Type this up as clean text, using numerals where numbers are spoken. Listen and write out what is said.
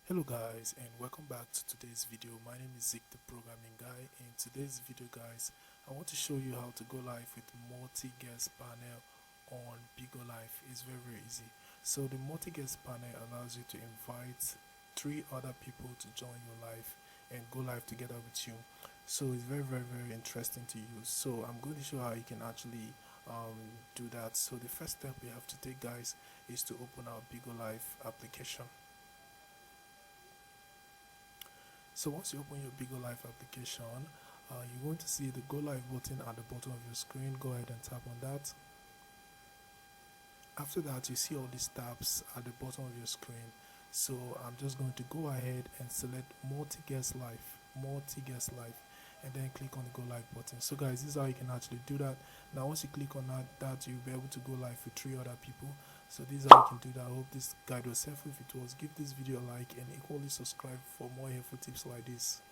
Hello guys, and welcome back to today's video. My name is Zeke, the programming guy. In today's video guys, I want to show you how to go live with multi-guest panel on Bigo Live. It's very easy. So the multi-guest panel allows you to invite 3 other people to join your live and go live together with you. So it's very interesting to use. So I'm going to show how you can actually do that. So the first step we have to take guys is to open our Bigo Live application. So once you open your Bigo Live application, you're going to see the Go Live button at the bottom of your screen. Go ahead and tap on that. After that, you see all these tabs at the bottom of your screen. So I'm just going to go ahead and select multi-guest live, and then click on the Go Live button. So guys, this is how you can actually do that. Now once you click on that you'll be able to go live with 3 other people. So this is how you can do that. I hope this guide was helpful. If it was, give this video a like and equally subscribe for more helpful tips like this.